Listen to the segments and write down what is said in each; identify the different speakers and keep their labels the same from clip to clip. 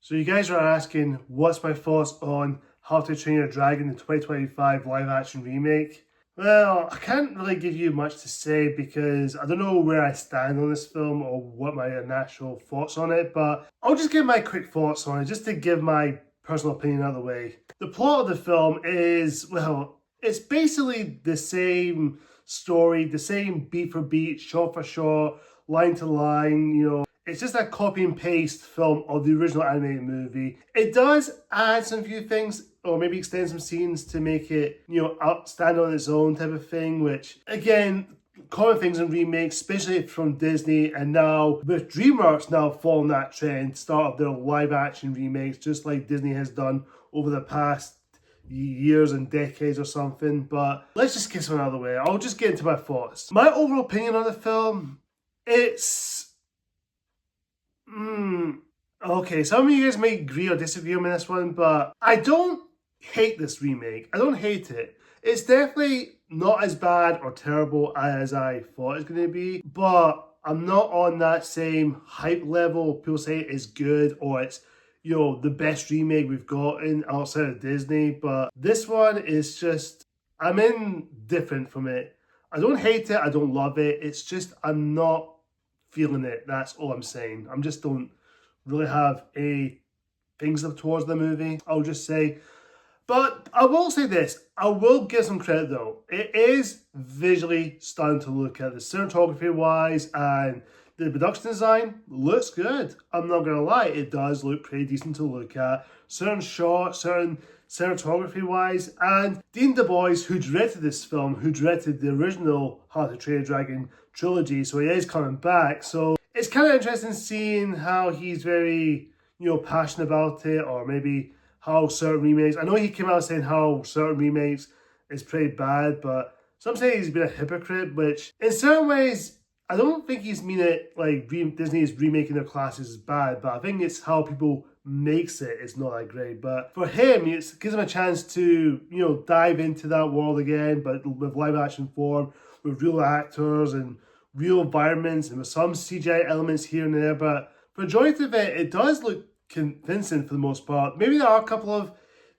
Speaker 1: So you guys are asking what's my thoughts on How to Train Your Dragon, the 2025 live action remake. Well, I can't really give you much to say because I don't know where I stand on this film or what my natural thoughts on it, but I'll just give my quick thoughts on it just to give my personal opinion out of the way. The plot of the film is, well, it's basically the same story, the same beat for beat, shot for shot, line to line, It's just a copy and paste film of the original animated movie. It does add some few things, or maybe extend some scenes to make it, stand on its own type of thing, which, again, common things in remakes, especially from Disney, and now with DreamWorks now following that trend, start of their live action remakes, just like Disney has done over the past years and decades or something. But let's just get something out of the way. I'll just get into my thoughts. My overall opinion on the film, it's... Okay, some of you guys may agree or disagree on this one, but I don't hate this remake. I don't hate it. It's definitely not as bad or terrible as I thought it was going to be, but I'm not on that same hype level. People say it is good or it's, the best remake we've gotten outside of Disney, but this one is just, I'm indifferent from it. I don't hate it, I don't love it. It's just, I'm not feeling it. That's all I'm saying. I just don't really have any things towards the movie, I'll just say. But I will say this, I will give some credit though. It is visually stunning to look at. The cinematography wise and the production design looks good. I'm not gonna lie, it does look pretty decent to look at. Certain shots, certain cinematography wise, and Dean DeBlois, who directed this film, who directed the original How to Train Your Dragon trilogy, so he is coming back. So it's kind of interesting seeing how he's very, passionate about it, or maybe how certain remakes, I know he came out saying how certain remakes is pretty bad, but some say he's been a hypocrite, which in certain ways, I don't think he's mean it like Disney is remaking their classics is bad, but I think it's how people makes it is not that great. But for him, it gives him a chance to, dive into that world again, but with live action form, with real actors and real environments and with some CGI elements here and there. But for the majority of it, it does look convincing for the most part. Maybe there are a couple of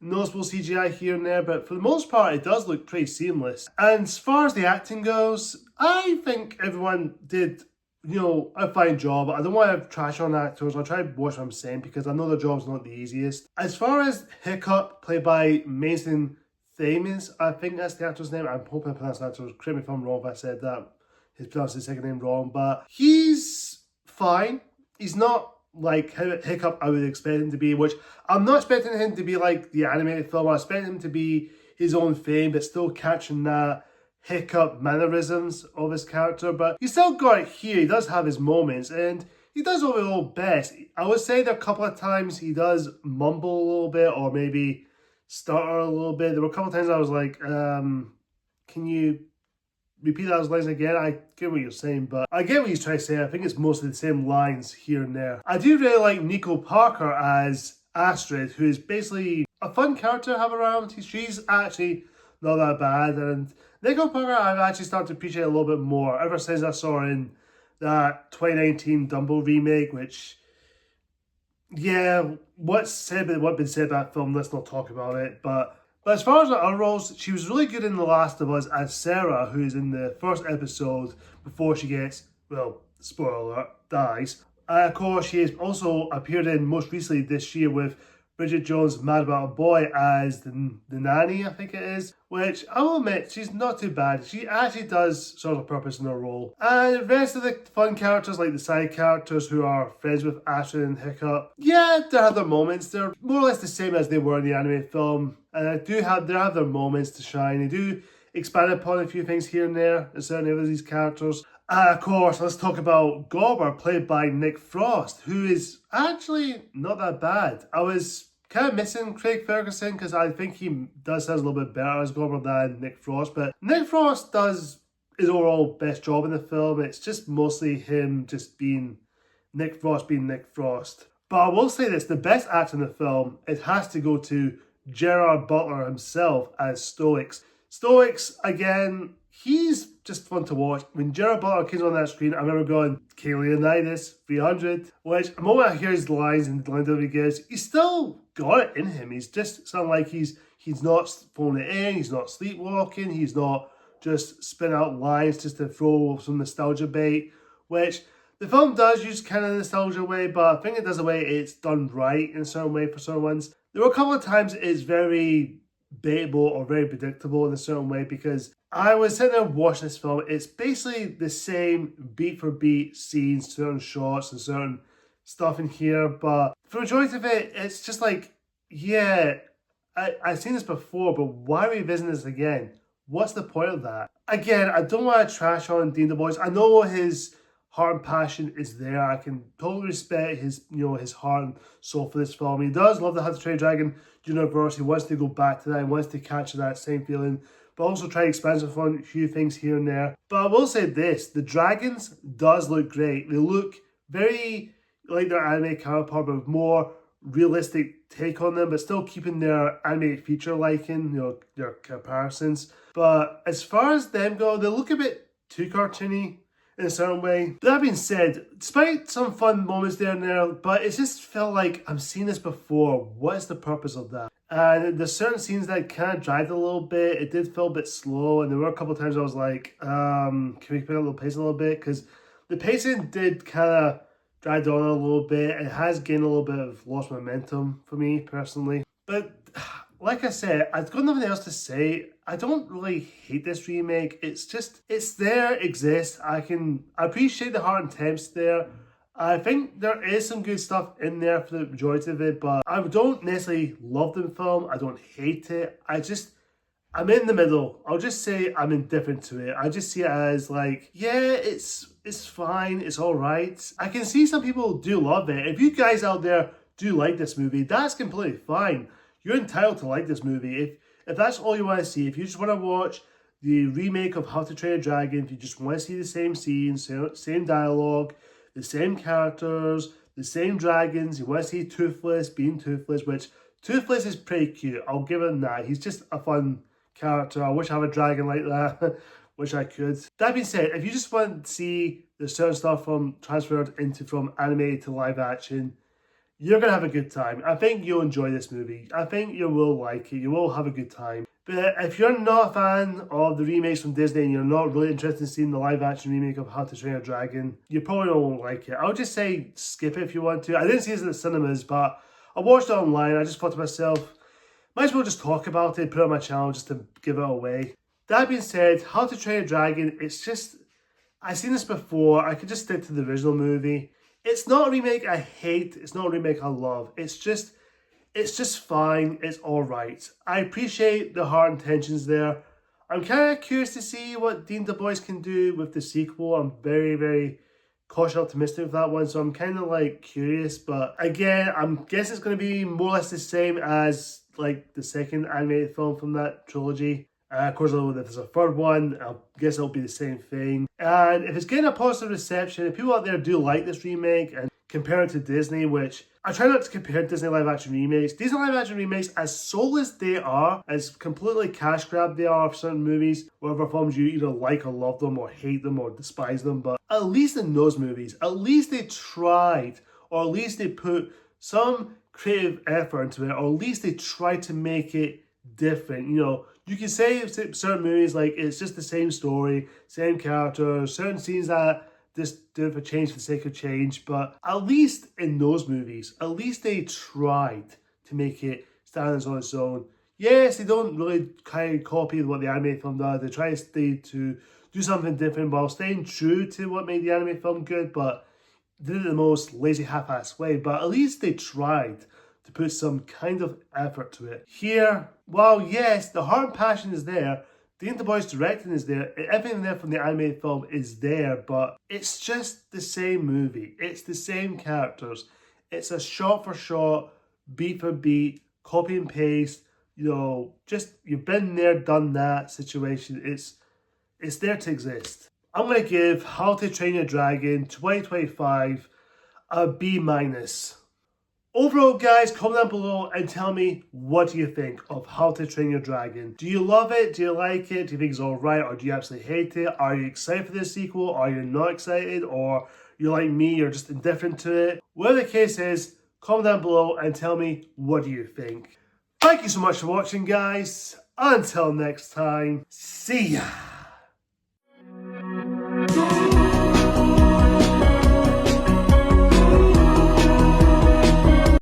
Speaker 1: noticeable CGI here and there, but for the most part, it does look pretty seamless. And as far as the acting goes, I think everyone did, a fine job. I don't want to trash on actors. I'll try to watch what I'm saying because I know the job's not the easiest. As far as Hiccup, played by Mason Thames, I think that's the actor's name. I'm hoping I pronounced that. Correct me if I'm wrong if I said that. He's pronounced his second name wrong, but he's fine. He's not like Hiccup I would expect him to be, which I'm not expecting him to be like the animated film. I expect him to be his own thing, but still catching that Hiccup mannerisms of his character. But he's still got it here. He does have his moments, and he does overall best. I would say there are a couple of times he does mumble a little bit, or maybe stutter a little bit. There were a couple of times I was like, can you repeat those lines again? I get what you're saying, but I get what he's trying to say. I think it's mostly the same lines here and there. I do really like Nico Parker as Astrid, who is basically a fun character to have around. She's actually not that bad, and Nico Parker I've actually started to appreciate a little bit more ever since I saw her in that 2019 Dumbo remake, which, yeah, what's been said about that film, let's not talk about it, but as far as the other roles, she was really good in The Last of Us as Sarah, who is in the first episode before she gets, well, spoiler alert, dies. Of course, she has also appeared in most recently this year with Bridget Jones' Mad About a Boy as the nanny, I think it is, which I will admit, she's not too bad. She actually does serve a purpose in her role. And the rest of the fun characters, like the side characters who are friends with Astrid and Hiccup, yeah, they have their moments. They're more or less the same as they were in the animated film. And they have their moments to shine. They do expand upon a few things here and there in certain of these characters. Of course, let's talk about Gobber, played by Nick Frost, who is actually not that bad. I was kind of missing Craig Ferguson because I think he does a little bit better as Gobber than Nick Frost, but Nick Frost does his overall best job in the film. It's just mostly him just being Nick Frost being Nick Frost. But I will say this, the best actor in the film, it has to go to Gerard Butler himself as Stoick. Stoick, again, he's just fun to watch. When Gerard Butler came on that screen, I remember going, K. Leonidas, 300, which the moment I hear his lines and the line that he gives, he's still got it in him. He's just sounding like he's not phoning it in, he's not sleepwalking, he's not just spin out lines just to throw some nostalgia bait, which the film does use kind of nostalgia way, but I think it does the way it's done right in a certain way for certain ones. There were a couple of times it's very baitable or very predictable in a certain way, because I was sitting there watching this film. It's basically the same beat for beat scenes, certain shots and certain stuff in here, but for the majority of it, it's just like, yeah, I've seen this before, but why revisit this again? What's the point of that? Again, I don't want to trash on Dean DeBlois. I know his heart and passion is there. I can totally respect his, his heart and soul for this film. He does love the How to Train Your Dragon universe. He wants to go back to that. He wants to capture that same feeling, but also try to expand upon a few things here and there. But I will say this, the dragons does look great. They look very like their anime counterpart, but with more realistic take on them, but still keeping their animated feature liking, their comparisons. But as far as them go, they look a bit too cartoony in a certain way. That being said, despite some fun moments there and there, but it just felt like I'm seeing this before. What is the purpose of that? And there's certain scenes that kind of dragged a little bit. It did feel a bit slow, and there were a couple of times I was like, can we pick up the pace a little bit? Because the pacing did kind of drag on a little bit. It has gained a little bit of lost momentum for me personally. But like I said, I've got nothing else to say. I don't really hate this remake. It's there, it exists. I appreciate the heart and temps there. I think there is some good stuff in there for the majority of it, but I don't necessarily love the film. I don't hate it. I'm in the middle. I'll just say I'm indifferent to it. I just see it as like, yeah, it's fine. It's all right. I can see some people do love it. If you guys out there do like this movie, that's completely fine. You're entitled to like this movie. If that's all you want to see, if you just want to watch the remake of How to Train Your Dragon, if you just want to see the same scenes, same dialogue, the same characters, the same dragons, you want to see Toothless being Toothless, which Toothless is pretty cute. I'll give him that. He's just a fun character. I wish I had a dragon like that. Wish I could. That being said, if you just want to see the certain stuff transferred from animated to live action, you're going to have a good time. I think you'll enjoy this movie. I think you will like it. You will have a good time. But if you're not a fan of the remakes from Disney and you're not really interested in seeing the live action remake of How to Train Your Dragon, you probably won't like it. I would just say skip it if you want to. I didn't see this in the cinemas, but I watched it online. I just thought to myself, might as well just talk about it, put it on my channel just to give it away. That being said, How to Train Your Dragon, I've seen this before. I could just stick to the original movie. It's not a remake I hate. It's not a remake I love. It's just fine. It's all right. I appreciate the heart intentions there. I'm kind of curious to see what Dean DeBlois can do with the sequel. I'm very, very cautiously optimistic with that one. So I'm kind of like curious. But again, I'm guessing it's going to be more or less the same as like the second animated film from that trilogy. Of course, if there's a third one, I guess it'll be the same thing. And if it's getting a positive reception, if people out there do like this remake and compare it to Disney, which I try not to compare Disney live action remakes. Disney live action remakes, as soulless they are, as completely cash grab they are for certain movies, whatever films you either like or love them or hate them or despise them, but at least in those movies, at least they tried, or at least they put some creative effort into it, or at least they tried to make it different. You can say certain movies like it's just the same story, same characters, certain scenes that just do it for change for the sake of change, but at least in those movies, at least they tried to make it stand on its own. Yes, they don't really kind of copy what the anime film does. They try to do something different while staying true to what made the anime film good, but did it in the most lazy half-assed way. But at least they tried to put some kind of effort to it. Here, while yes, the heart and passion is there, Dean DeBlois directing is there, everything there from the animated film is there, but it's just the same movie. It's the same characters. It's a shot for shot, beat for beat, copy and paste, just you've been there, done that situation. It's there to exist. I'm going to give How to Train Your Dragon 2025 a B-. Overall, guys, comment down below and tell me, what do you think of How to Train Your Dragon? Do you love it? Do you like it? Do you think it's alright? Or do you absolutely hate it? Are you excited for the sequel? Are you not excited? Or you're like me, you're just indifferent to it? Whatever the case is, comment down below and tell me, what do you think? Thank you so much for watching, guys. Until next time, see ya!